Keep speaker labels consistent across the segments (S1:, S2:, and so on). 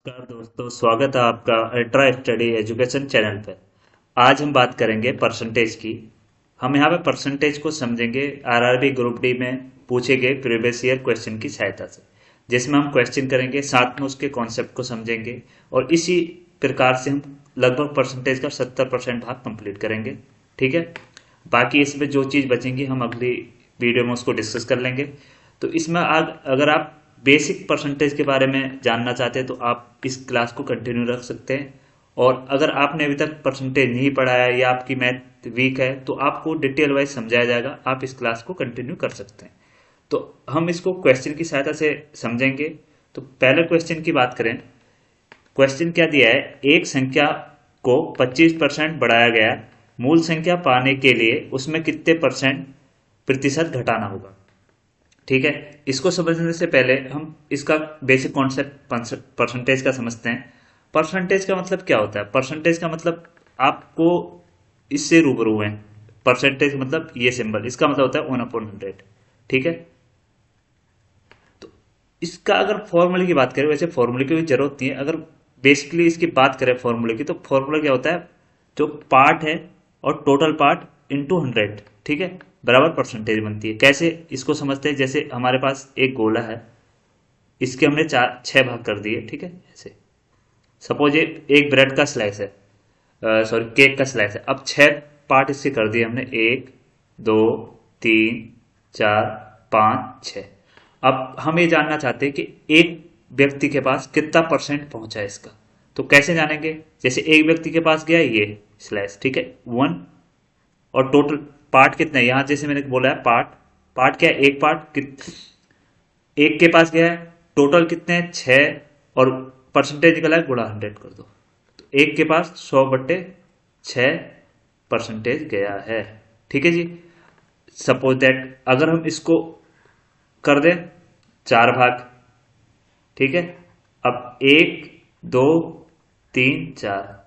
S1: नमस्कार दोस्तों, स्वागत है आपका अल्ट्रा स्टडी एजुकेशन चैनल पर। आज हम बात करेंगे परसेंटेज की। हम यहाँ पे परसेंटेज को समझेंगे आरआरबी ग्रुप डी में पूछे गए प्रीवियस ईयर क्वेश्चन की सहायता से, जिसमें हम क्वेश्चन करेंगे, साथ में उसके कॉन्सेप्ट को समझेंगे और इसी प्रकार से हम लगभग परसेंटेज का 70% भाग कंप्लीट करेंगे। ठीक है, बाकी इसमें जो चीज़ बचेंगी हम अगली वीडियो में उसको डिस्कस कर लेंगे। तो इसमें अगर आप बेसिक परसेंटेज के बारे में जानना चाहते हैं तो आप इस क्लास को कंटिन्यू रख सकते हैं। और अगर आपने अभी तक परसेंटेज नहीं पढ़ा है या आपकी मैथ वीक है तो आपको डिटेल वाइज समझाया जाएगा, आप इस क्लास को कंटिन्यू कर सकते हैं। तो हम इसको क्वेश्चन की सहायता से समझेंगे। तो पहले क्वेश्चन की बात करें। क्वेश्चन क्या दिया है, एक संख्या को 25% बढ़ाया गया, मूल संख्या पाने के लिए उसमें कितने प्रतिशत घटाना होगा। ठीक है, इसको समझने से पहले हम इसका बेसिक कॉन्सेप्ट परसेंटेज का समझते हैं। परसेंटेज का मतलब क्या होता है? परसेंटेज का मतलब आपको इससे रूबरू है। परसेंटेज मतलब ये सिंबल, इसका मतलब होता है 1/100। ठीक है, तो इसका अगर फॉर्मूले की बात करें, वैसे फॉर्मूले की जरूरत नहीं है। अगर बेसिकली इसकी बात करें फॉर्मूले की, तो फॉर्मूला क्या होता है, जो पार्ट है और टोटल पार्ट इंटू 100, ठीक है, बराबर परसेंटेज बनती है। कैसे इसको समझते हैं, जैसे हमारे पास एक गोला है, इसके हमने 6 भाग कर दिए। ठीक है, ऐसे सपोज ये एक ब्रेड का स्लाइस है, सॉरी केक का स्लाइस है। अब 6 पार्ट इससे कर दिए हमने, 1 2 3 4 5 6। अब हम ये जानना चाहते हैं कि एक व्यक्ति के पास कितना परसेंट पहुंचा है इसका। तो कैसे जानेंगे, जैसे एक व्यक्ति के पास गया ये स्लाइस, ठीक है, 1, और टोटल पार्ट कितने, यहां जैसे मैंने बोला है पार्ट, पार्ट क्या है, एक पार्ट एक के पास गया है, टोटल कितने हैं 6, और परसेंटेज निकला है, गुणा 100 कर दो। तो एक के पास 100/6 परसेंटेज गया है। ठीक है जी, सपोज दैट अगर हम इसको कर दें 4 भाग, ठीक है, अब 1 2 3 4,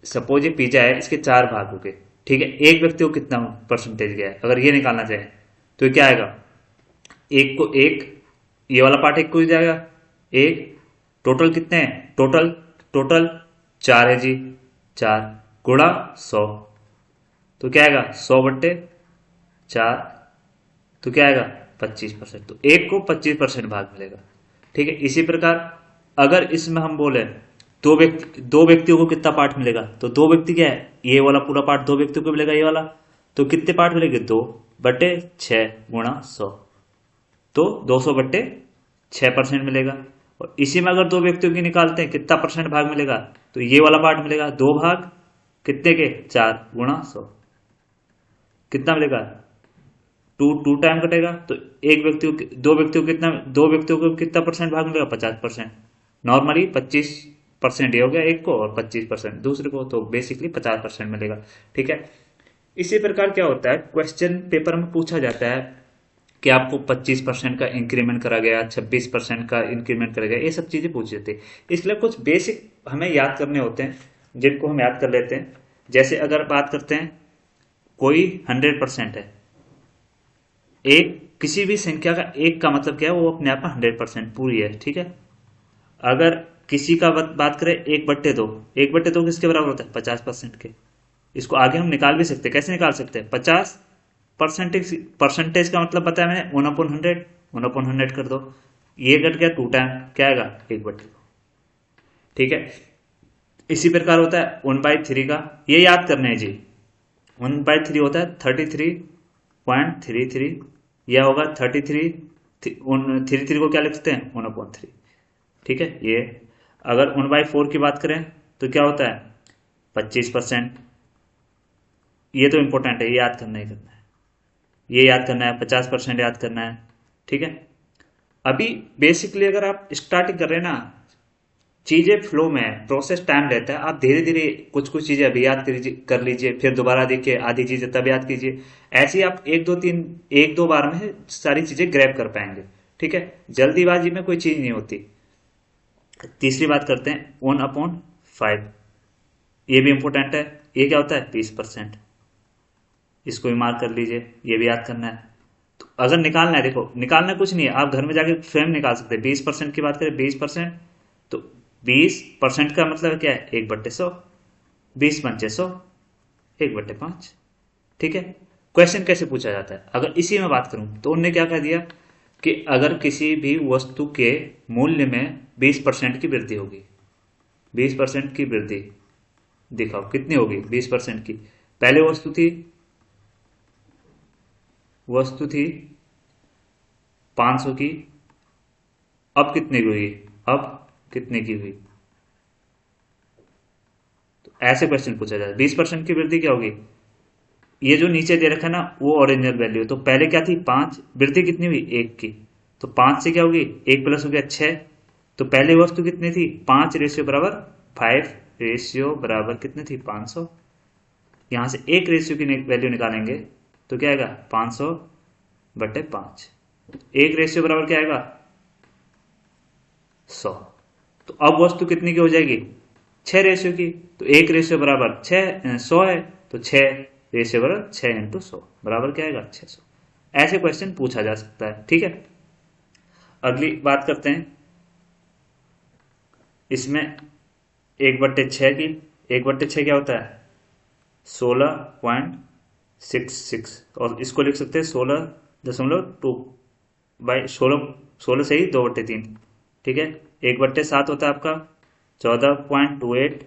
S1: सपोज ये पिज्जा है, इसके 4 भाग हो गए। ठीक है, एक व्यक्ति को कितना परसेंटेज गया है, अगर ये निकालना चाहे तो ये क्या आएगा, एक को एक, ये वाला पार्ट एक को ही जाएगा, एक, टोटल कितने हैं, टोटल टोटल 4 है जी, 4 गुणा 100, तो क्या आएगा 100/4, तो क्या आएगा 25%। तो एक को 25% भाग मिलेगा। ठीक है, इसी प्रकार अगर इसमें हम बोले दो व्यक्तियों को कितना पार्ट मिलेगा, तो दो व्यक्ति क्या है, ये वाला पूरा पार्ट दो व्यक्तियों को मिलेगा, ये वाला, तो कितने पार्ट मिलेंगे, 2/6 गुणा 100, तो 200/6% मिलेगा। और इसी में अगर दो व्यक्तियों की निकालते हैं कितना परसेंट भाग मिलेगा, तो ये वाला पार्ट मिलेगा, 2 भाग कितने के, 4 गुणा 100, कितना मिलेगा, 2 टाइम कटेगा, तो एक व्यक्ति को, दो व्यक्तियों को कितना परसेंट भाग मिलेगा, 50%। नॉर्मली 25% ये हो गया एक को, और 25% दूसरे को, तो बेसिकली 50% मिलेगा। ठीक है, इसी प्रकार क्या होता है, क्वेश्चन पेपर में पूछा जाता है कि आपको 25% का इंक्रीमेंट करा गया, 26% का इंक्रीमेंट करा गया, ये सब चीजें पूछी जाती है। इसलिए कुछ बेसिक हमें याद करने होते हैं, जिनको हम याद कर लेते हैं। जैसे अगर बात करते हैं, कोई 100% है, एक किसी भी संख्या का एक का मतलब क्या है, वो अपने आप में 100% पूरी है। ठीक है, अगर किसी का बात करें 1/2, 1/2 किसके बराबर होता है, 50% के। इसको आगे हम निकाल भी सकते हैं, कैसे निकाल सकते हैं, 50% का मतलब पता है मैंने, 1/100, 1/100 कर दो, ये कट गया 2 टाइम, क्या आएगा 1/2। ठीक है, इसी प्रकार होता है 1/3 का, ये याद करने हैं जी, 1/3 होता है 33.33, यह होगा 33 को क्या लिखते हैं, 1/3। ठीक है, ये अगर 1/4 की बात करें तो क्या होता है 25%। ये तो इंपॉर्टेंट है, ये याद करना ही करना है, ये याद करना है, 50% याद करना है। ठीक है, अभी बेसिकली अगर आप स्टार्टिंग कर रहे हैं ना, चीजें फ्लो में है, प्रोसेस टाइम रहता है, आप धीरे धीरे कुछ कुछ चीजें अभी याद कर लीजिए, फिर दोबारा देखिए, आधी चीजें तब याद कीजिए। ऐसे ही आप एक दो बार में सारी चीजें ग्रैब कर पाएंगे। ठीक है, जल्दीबाजी में कोई चीज नहीं होती। तीसरी बात करते हैं 1/5, ये भी इंपॉर्टेंट है। ये क्या होता है, 20%, इसको भी मार्क कर लीजिए, ये भी याद करना है। तो अगर निकालना है, देखो निकालना कुछ नहीं है, आप घर में जाके स्वयं निकाल सकते हैं। 20% की बात करें, 20%, तो 20% का मतलब क्या है, 1/100, 20×5 1/5। ठीक है। क्वेश्चन कैसे पूछा जाता है, अगर इसी में बात करूं तो उनने क्या कह दिया कि अगर किसी भी वस्तु के मूल्य में 20% की वृद्धि होगी, 20% की वृद्धि दिखाओ कितनी होगी 20% की। पहले वस्तु थी 500 की, अब कितने की हुई, अब कितने की हुई। तो ऐसे क्वेश्चन पूछा जाता है। 20% की वृद्धि क्या होगी, ये जो नीचे दे रखा है ना वो ओरिजिनल वैल्यू। तो पहले क्या थी 5, वृद्धि कितनी हुई 1 की, तो 5 से क्या होगी 1 प्लस हो गया 6। तो पहले वस्तु कितनी थी 5 रेशियो बराबर 5 रेशियो बराबर कितनी थी 500। यहां से एक रेशियो की वैल्यू निकालेंगे तो क्या आएगा 500/5। एक रेशियो बराबर क्या आएगा 100। तो अब वस्तु कितनी की हो जाएगी 6 रेशियो की। तो एक रेशियो बराबर 100 है, तो 6 रेशियो बराबर 6 × 100 बराबर क्या आएगा 600। ऐसे क्वेश्चन पूछा जा सकता है। ठीक है। अगली बात करते हैं इसमें 1/6 की। 1/6 क्या होता है 16.66, और इसको लिख सकते हैं 16.2/16 से ही 2/3। ठीक है। 1/7 होता है आपका 14.28,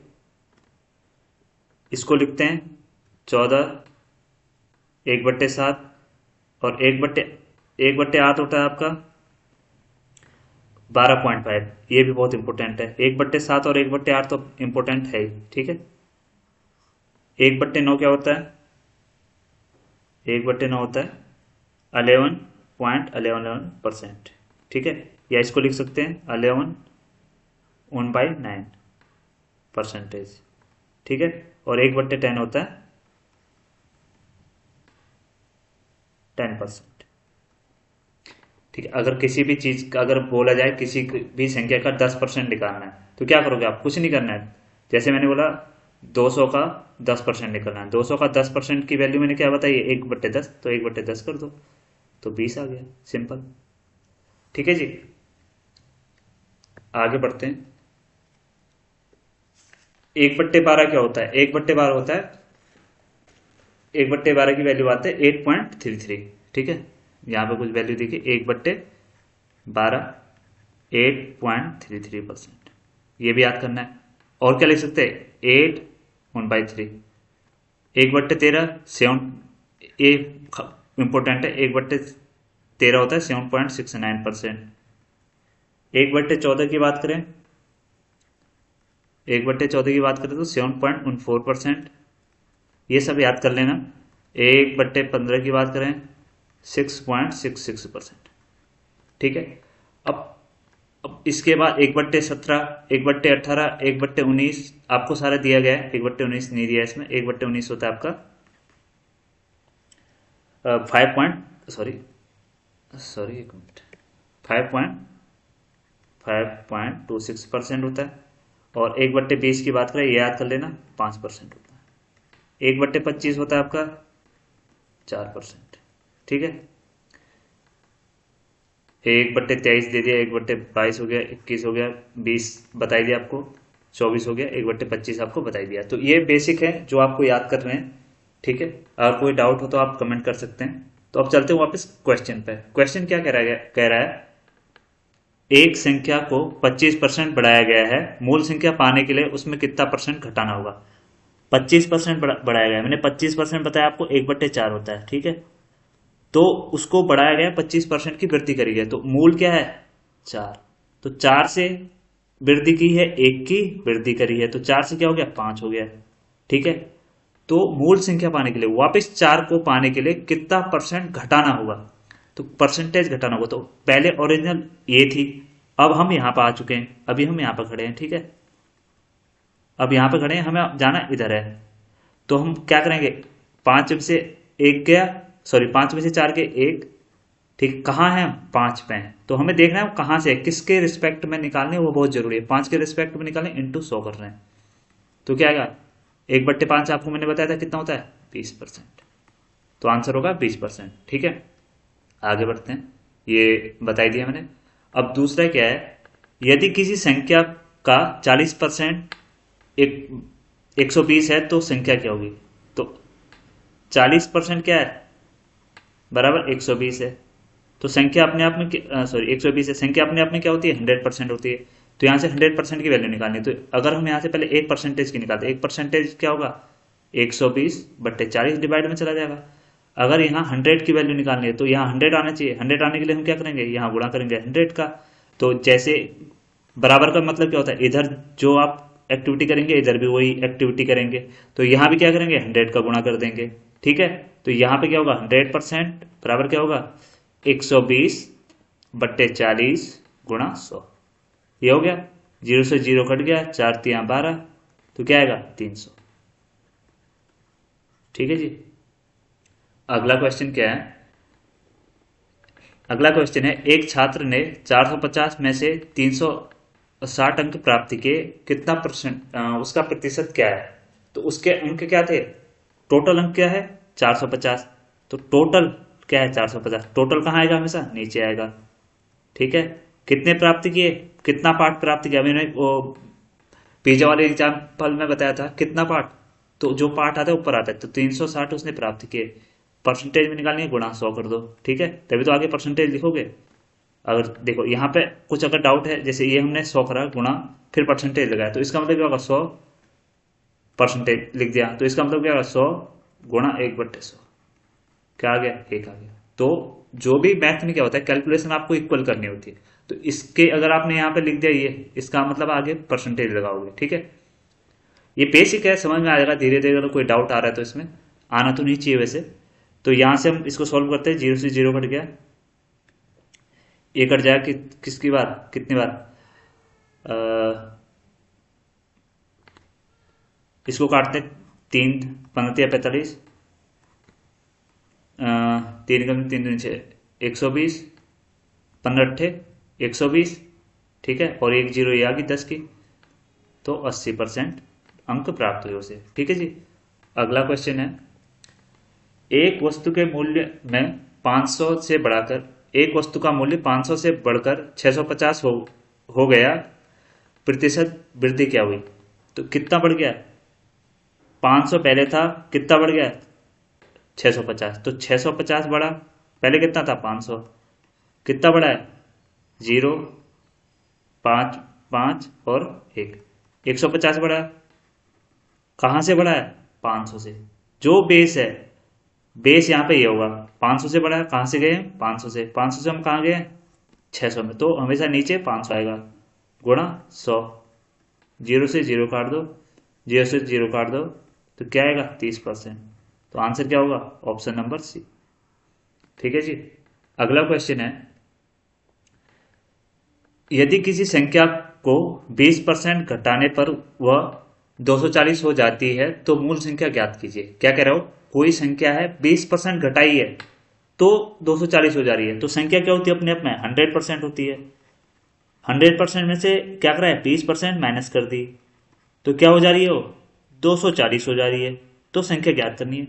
S1: इसको लिखते हैं 1/7। और 1/8 होता है आपका 12.5। ये भी बहुत इंपॉर्टेंट है। 1/7 और 1/8 तो इंपॉर्टेंट है ही। ठीक है। 1/9 क्या होता है, 1/9 होता है 11.11%। ठीक है। या इसको लिख सकते हैं 11/9 परसेंटेज। ठीक है। और 1/10 होता है 10%। ठीक है। अगर किसी भी चीज का अगर बोला जाए किसी भी संख्या का 10% निकालना है तो क्या करोगे आप, कुछ नहीं करना है। जैसे मैंने बोला 200 का 10% निकलना है, 200 का 10% की वैल्यू मैंने क्या बताई 1/10, तो 1/10 कर दो तो 20 आ गया, सिंपल। ठीक है जी। आगे बढ़ते हैं। 1/12 क्या होता है, 1/12 होता है 1/12 की वैल्यू आते हैं 8.33। ठीक है। यहाँ पे कुछ वैल्यू देखिए 1/12 8.33%, ये भी याद करना है। और क्या लिख सकते हैं 8/3, 1/13 7, ये इंपॉर्टेंट है। 1/13 होता है 7.69%। 1/14 की बात करें, 1/14 की बात करें तो 7.14%, ये सब याद कर लेना। 1/15 की बात करें 6.66%। ठीक है। अब इसके बाद 1/17, 1/18, 1/19 आपको सारा दिया गया है। 1/19 नहीं दिया इसमें, 1/19 होता है आपका 5.26% होता है। और 1/20 की बात करें, ये याद कर लेना 5% होता है। 1/25 होता है आपका 4%। ठीक है। 1/23 दे दिया, 1/22 हो गया, 21 हो गया, 20 बताई दिया आपको, 24 हो गया, 1/25 आपको बताई दिया। तो ये बेसिक है जो आपको याद कर रहे हैं। ठीक है। अगर कोई डाउट हो तो आप कमेंट कर सकते हैं। तो अब चलते हैं वापस क्वेश्चन पे। क्वेश्चन क्या कह रहा है एक संख्या को 25% बढ़ाया गया है, मूल संख्या पाने के लिए उसमें कितना परसेंट घटाना होगा। 25% बढ़ाया गया है, मैंने 25% बताया आपको 1/4 होता है। ठीक है। तो उसको बढ़ाया गया 25% की वृद्धि करी गई, तो मूल क्या है 4, तो 4 से वृद्धि की है, 1 की वृद्धि करी है, तो 4 से क्या हो गया 5 हो गया। ठीक है। तो मूल संख्या पाने के लिए वापस 4 को पाने के लिए कितना परसेंट घटाना होगा, तो परसेंटेज घटाना होगा। तो पहले ओरिजिनल ये थी, अब हम यहां पर आ चुके हैं, अभी हम यहां पर खड़े हैं। ठीक है। अब यहां पर खड़े हैं, हमें जाना इधर है, तो हम क्या करेंगे 5 में से 1 गया, सॉरी 5 में से 4 के 1। ठीक, कहाँ है हम 5 पे हैं, तो हमें देखना है कहां से किसके रिस्पेक्ट में निकालने, वो बहुत जरूरी है। 5 के रिस्पेक्ट में निकालने इंटू 100 कर रहे हैं, तो क्या आएगा 1/5 आपको मैंने बताया था कितना होता है 20%, तो आंसर होगा 20%। ठीक है। आगे बढ़ते हैं, ये बताई दिया मैंने। अब दूसरा क्या है, यदि किसी संख्या का 40% एक 120 है तो संख्या क्या होगी। तो 40% क्या है, बराबर 120 है। तो संख्या अपने आप में सॉरी 120 है, संख्या अपने आप में क्या होती है, 100% होती है। तो यहां से 100% की वैल्यू निकालनी है। तो अगर हम यहां से पहले 1% की निकालते, 1% क्या होगा, 120/40 डिवाइड में चला जाएगा। अगर यहाँ 100 की वैल्यू निकालनी है तो यहाँ 100 आना चाहिए। 100 आने के लिए हम क्या करेंगे, यहाँ गुणा करेंगे 100 का। तो जैसे बराबर का मतलब क्या होता है, इधर जो आप एक्टिविटी करेंगे इधर भी वही एक्टिविटी करेंगे। तो यहाँ भी क्या करेंगे, 100 का गुणा कर देंगे। ठीक है, तो यहाँ पे क्या होगा, 100% बराबर क्या होगा, 120/40 गुणा 100। ये हो गया, 0 से 0 कट गया, 4×3=12, तो क्या आएगा, 300। ठीक है जी। अगला क्वेश्चन क्या है, अगला क्वेश्चन है, एक छात्र ने 450 में से 360 अंक प्राप्त किए, कितना परसेंट उसका प्रतिशत क्या है। तो उसके अंक क्या थे, टोटल अंक क्या है 450। तो टोटल क्या है 450, टोटल कहाँ आएगा, हमेशा नीचे आएगा। ठीक है, कितने प्राप्त किए, कितना पार्ट प्राप्त किया, मैंने वो पिज्जा वाले एग्जाम्पल में बताया था, कितना पार्ट, तो जो पार्ट आता है ऊपर आता है। तो 360 उसने प्राप्त किए, परसेंटेज में निकालनी है, गुणा 100 कर दो। ठीक है, तभी तो आगे परसेंटेज लिखोगे। अगर देखो यहाँ पे कुछ अगर डाउट है, जैसे ये हमने 100 करा गुणा फिर परसेंटेज लगाया, तो इसका मतलब क्या होगा, 100% लिख दिया, तो इसका मतलब क्या होगा, 100 गुणा 1/100, क्या आ गया, 1 आ गया। तो जो भी मैथ में क्या होता है, कैलकुलेशन आपको इक्वल करनी होती है। तो इसके अगर आपने यहाँ पे लिख दिया ये, इसका मतलब आगे परसेंटेज लगाओगे। ठीक है, ये बेसिक है, समझ में आ जाएगा धीरे धीरे। अगर कोई डाउट आ रहा है तो इसमें आना तो नहीं चाहिए वैसे। तो यहां से हम इसको सॉल्व करते हैं, 0 से 0 कट गया, ये कट जाएगा किसकी बार, कितनी बार, इसको काटते 3×5=45, 3×3=6, 120, 15×8=120। ठीक है, और एक जीरो ये आ गई 10 की, तो 80% अंक प्राप्त हुए उसे। ठीक है जी। अगला क्वेश्चन है, एक वस्तु के मूल्य में 500 से बढ़ाकर, एक वस्तु का मूल्य 500 से बढ़कर 650 हो गया, प्रतिशत वृद्धि क्या हुई। तो कितना बढ़ गया, 500 पहले था, कितना बढ़ गया 650। तो 650 बढ़ा, पहले कितना था 500, कितना बढ़ा है 0, 5, 5 और 1, 150 बढ़ा। कहां से बढ़ा है, 500 से। जो बेस है, बेस यहाँ पे ये होगा, 500 से बढ़ा है, कहां से गए 500 से, 500 से हम कहां गए 600 में, तो हमेशा नीचे 500 आएगा, गुणा 100। 0 से 0 काट दो, 0 से 0 काट दो, तो क्या आएगा 30%। तो आंसर क्या होगा, ऑप्शन नंबर सी। ठीक है जी। अगला क्वेश्चन है, यदि किसी संख्या को 20% घटाने पर वह 240 हो जाती है तो मूल संख्या ज्ञात कीजिए। क्या कह रहा हो, कोई संख्या है 20% घटाई है तो 240 हो जा रही है। तो संख्या क्या होती है अपने आप में, 100% होती है। 100% में से क्या करा है, 20% माइनस कर दी, तो क्या हो जा रही है वो, 240 हो जा रही है। तो संख्या ज्ञात करनी है।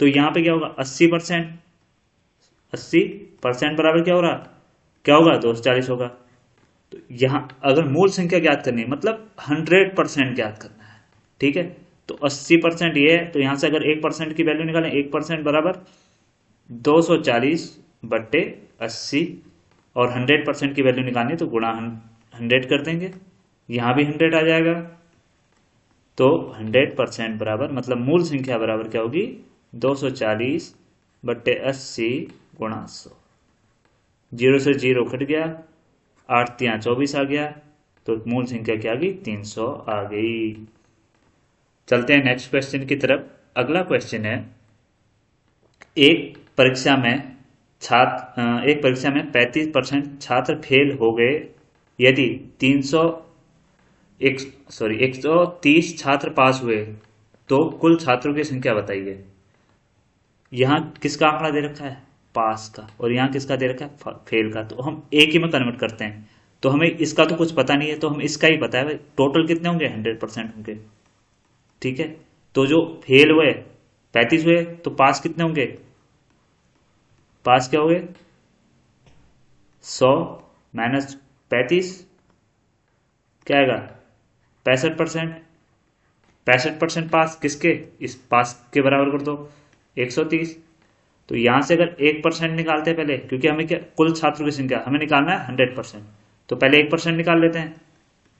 S1: तो यहां पे क्या होगा, 80%, 80% बराबर क्या हो रहा, क्या होगा 240 होगा। तो यहां अगर मूल संख्या ज्ञात करनी है मतलब 100% ज्ञात करना है। ठीक है, तो 80% ये है, तो यहां से अगर 1% की वैल्यू निकालें, 1% बराबर 240/80, और 100% की वैल्यू निकालनी तो गुणा 100 कर देंगे, यहां भी 100 आ जाएगा। तो 100% बराबर मतलब मूल संख्या बराबर क्या होगी, 240/80 गुणा 100। 0 से 0 कट गया, 8×3=24 आ गया, तो मूल संख्या क्या आ गई, 300 आ गई। चलते हैं नेक्स्ट क्वेश्चन की तरफ। अगला क्वेश्चन है, एक परीक्षा में 35% छात्र फेल हो गए, यदि 130 छात्र पास हुए तो कुल छात्रों की संख्या बताइए। यहां किसका आंकड़ा दे रखा है, पास का, और यहां किसका दे रखा है, फेल का। तो हम एक ही में कन्वर्ट करते हैं, तो हमें इसका तो कुछ पता नहीं है, तो हम इसका ही पता है भाई, टोटल कितने होंगे 100% होंगे। ठीक है, तो जो फेल हुए 35 हुए, तो पास कितने होंगे, पास क्या हो गए 100 माइनस 35 क्या आएगा 65%। 65% पास किसके, इस पास के बराबर कर दो 130। तो यहां से अगर 1% निकालते हैं पहले, क्योंकि हमें क्या कुल छात्रों की संख्या हमें निकालना है 100%, तो पहले 1% निकाल लेते हैं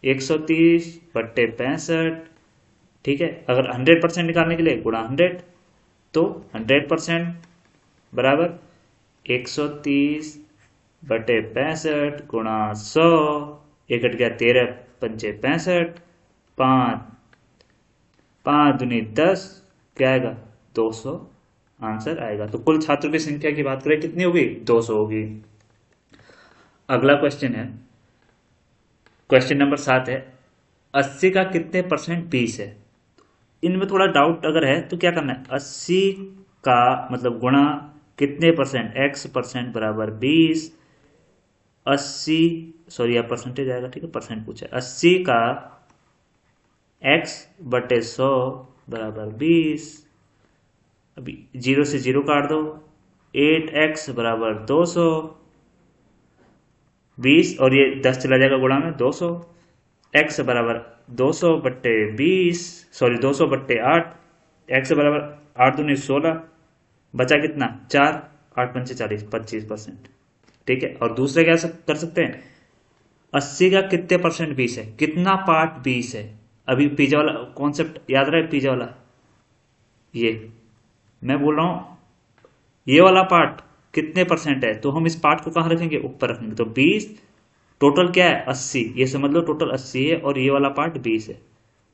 S1: 130/65। ठीक है, अगर 100% निकालने के लिए गुणा 100, तो 100% बराबर 130/65 गुणा 100, ये कट गया 13 पंचे 65, 5 दूनी 10, क्या आएगा 200 आंसर आएगा। तो कुल छात्रों की संख्या की बात करें कितनी होगी 200 होगी। अगला क्वेश्चन है, क्वेश्चन नंबर 7 है 80 का कितने परसेंट 20 है। इनमें थोड़ा डाउट अगर है तो क्या करना है, 80 का मतलब गुणा कितने परसेंट, x परसेंट बराबर 20, 80 सॉरी यहाँ परसेंटेज आएगा, ठीक है परसेंट पूछा, 80 का x/100 बराबर 20। अभी 0 से 0 काट दो, 8x बराबर 200, 20 और ये 10 चला जाएगा गुणा में 200, x बराबर 200/20 सॉरी 200/8, x बराबर 8 दूनी 16, बचा कितना 4, 8 पंचे 40, 25%। ठीक है, और दूसरे क्या कर सकते हैं, 80 का कितने परसेंट 20 है, कितना पार्ट 20 है। अभी पिज्जा वाला कॉन्सेप्ट याद रहा है, पिज्जा वाला ये मैं बोल रहा हूं ये वाला पार्ट कितने परसेंट है, तो हम इस पार्ट को कहां रखेंगे, ऊपर रखेंगे। तो 20 टोटल क्या है 80, ये समझ लो टोटल 80 है और ये वाला पार्ट 20 है।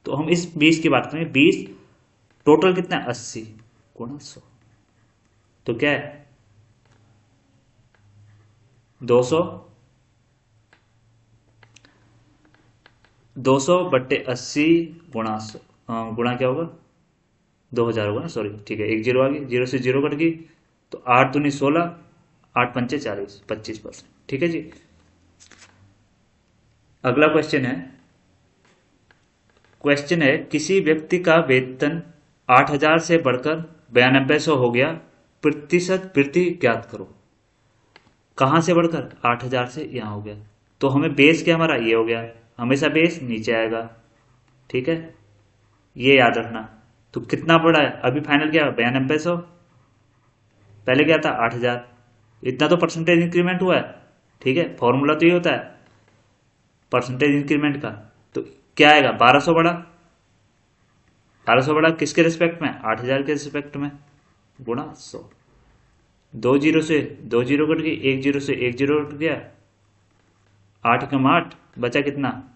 S1: तो हम इस 20 की बात करेंगे, 20 टोटल कितना है 80 गुणा 100, तो क्या है 200, 200/80 गुणा 100, गुणा क्या होगा 2000 होगा ना, सॉरी ठीक है, एक जीरो आ गई, 0 से 0 कट गई, तो 8 दूनी 16, 8 पंचे 40, 25%। ठीक है जी। अगला क्वेश्चन है किसी व्यक्ति का वेतन 8000 से बढ़कर 9200 हो गया, प्रतिशत वृद्धि ज्ञात करो। कहां से बढ़कर 8000 से यहां हो गया, तो हमें बेस क्या हमारा ये हो गया, हमेशा बेस नीचे आएगा। ठीक है, ये याद रखना। तो कितना बढ़ा है अभी फाइनल क्या 9200, पहले क्या था 8000, इतना तो परसेंटेज इंक्रीमेंट हुआ है। ठीक है, फॉर्मूला तो ये होता है परसेंटेज इंक्रीमेंट का। तो क्या आएगा 1200 बढ़ा, 1200 बढ़ा किसके रिस्पेक्ट में 8000 के रिस्पेक्ट में, गुणा 100। 2 जीरो से 2 जीरो कट गई, 1 जीरो से 1 जीरो कट गया, 8 कम 8 बचा कितना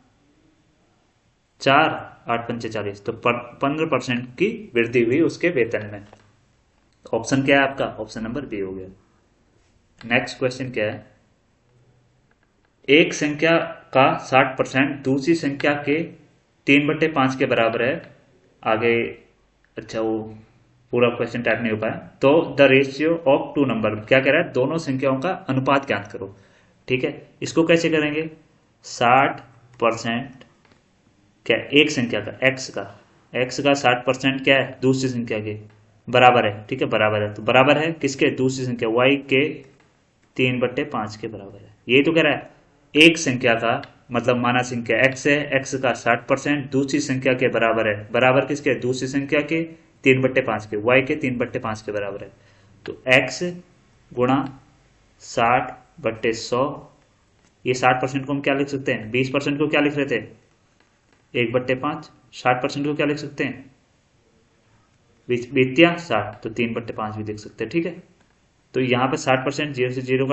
S1: 4, 8 पंचे 40, तो 15% की वृद्धि हुई उसके वेतन में। ऑप्शन क्या है आपका, ऑप्शन नंबर बी हो गया। नेक्स्ट क्वेश्चन क्या है, एक संख्या का 60% दूसरी संख्या के 3/5 के बराबर है। आगे अच्छा वो पूरा क्वेश्चन टाइप नहीं हो पाया, तो the ratio of two number, क्या कह रहा है दोनों संख्याओं का अनुपात ज्ञात करो। ठीक है, इसको कैसे करेंगे, 60% क्या एक संख्या का x का 60% क्या है दूसरी संख्या के बराबर है। ठीक है, बराबर है, तो बराबर है किसके, दूसरी संख्या y के 3/5 के बराबर है। यही तो कह रहा है एक संख्या का मतलब माना संख्या x है, x का 60% दूसरी संख्या के बराबर है, बराबर किसके, दूसरी संख्या के 3/5 के, y के 3/5 के बराबर है। तो x गुणा 60/100, ये 60% को हम क्या लिख सकते हैं, 20% को क्या लिख रहे थे 1/5, 60% को क्या लिख सकते हैं बीतिया 60, तो 3/5 भी लिख सकते हैं। ठीक है, तो यहाँ पे 60% 0 से 0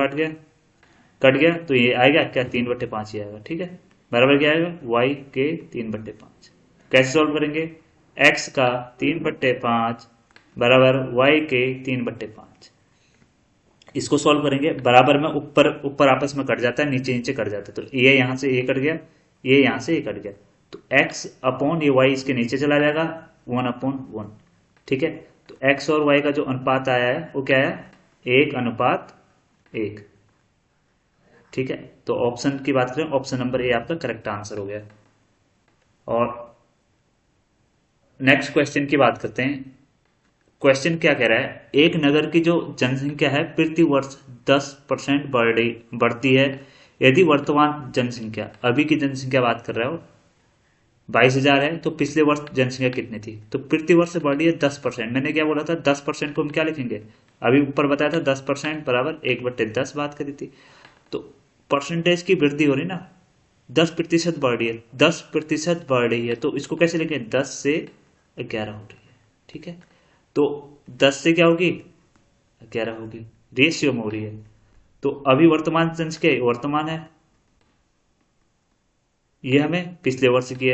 S1: कट गया, तो ये आएगा क्या 3/5 ही आएगा। ठीक है, बराबर क्या आएगा y के 3/5। कैसे सॉल्व करेंगे, x का 3/5 बराबर y के 3/5, इसको सॉल्व करेंगे। बराबर में ऊपर ऊपर आपस में कट जाता है, नीचे नीचे कट जाता है, तो ये यहां से ये कट गया, ये यहां से ये कट गया, तो x अपॉन ये y इसके नीचे चला जाएगा 1/1। ठीक है, तो x और y का जो अनुपात आया है वो क्या है 1:1। ठीक है, तो ऑप्शन की बात करें, ऑप्शन नंबर ए आपका करेक्ट आंसर हो गया। और नेक्स्ट क्वेश्चन की बात करते हैं। क्वेश्चन क्या कह रहा है, एक नगर की जो जनसंख्या है प्रति वर्ष 10% बढ़ती है यदि वर्तमान जनसंख्या, अभी की जनसंख्या बात कर रहे हो, 22,000 है, तो पिछले वर्ष जनसंख्या कितनी थी, तो प्रति वर्ष बढ़ रही है 10%। मैंने क्या बोला था, 10% को हम क्या लिखेंगे, अभी ऊपर बताया था 10% बराबर 1/10 बात करी थी। तो परसेंटेज की वृद्धि हो रही ना, 10% बढ़ रही है, 10% बढ़ रही है, तो इसको कैसे लिखें, 10 से 11 हो रही है, ठीक है। तो 10 से क्या होगी, 11 होगी, रेशियो में हो रही है। तो अभी वर्तमान जनसंख्या वर्तमान है, ये हमें पिछले वर्ष की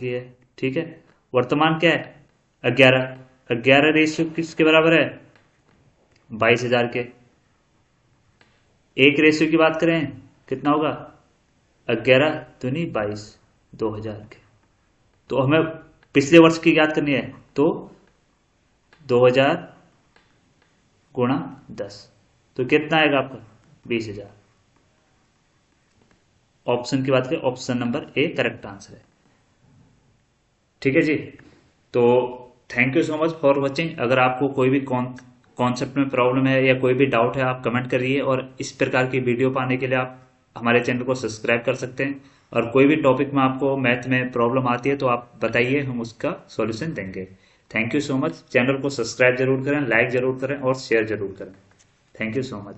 S1: है, ठीक है। वर्तमान क्या है, 11 रेशियो किसके बराबर है, 22,000 के। एक रेशियो की बात करें कितना होगा, 11 दूनी 22, 2,000 के। तो हमें पिछले वर्ष की याद करनी है, तो 2000 गुणा 10, तो कितना आएगा आपका, 20,000। ऑप्शन की बात करें, option number A correct answer है, ठीक है जी। तो thank you so much for watching. अगर आपको कोई भी कॉन्सेप्ट में प्रॉब्लम है या कोई भी डाउट है, आप कमेंट करिए, और इस प्रकार की वीडियो पाने के लिए आप हमारे चैनल को सब्सक्राइब कर सकते हैं। और कोई भी टॉपिक में आपको मैथ में प्रॉब्लम आती है तो आप बताइए, हम उसका सॉल्यूशन देंगे। Thank you so much. Channel को सब्सक्राइब जरूर करें, लाइक जरूर करें और शेयर जरूर करें। Thank you so much.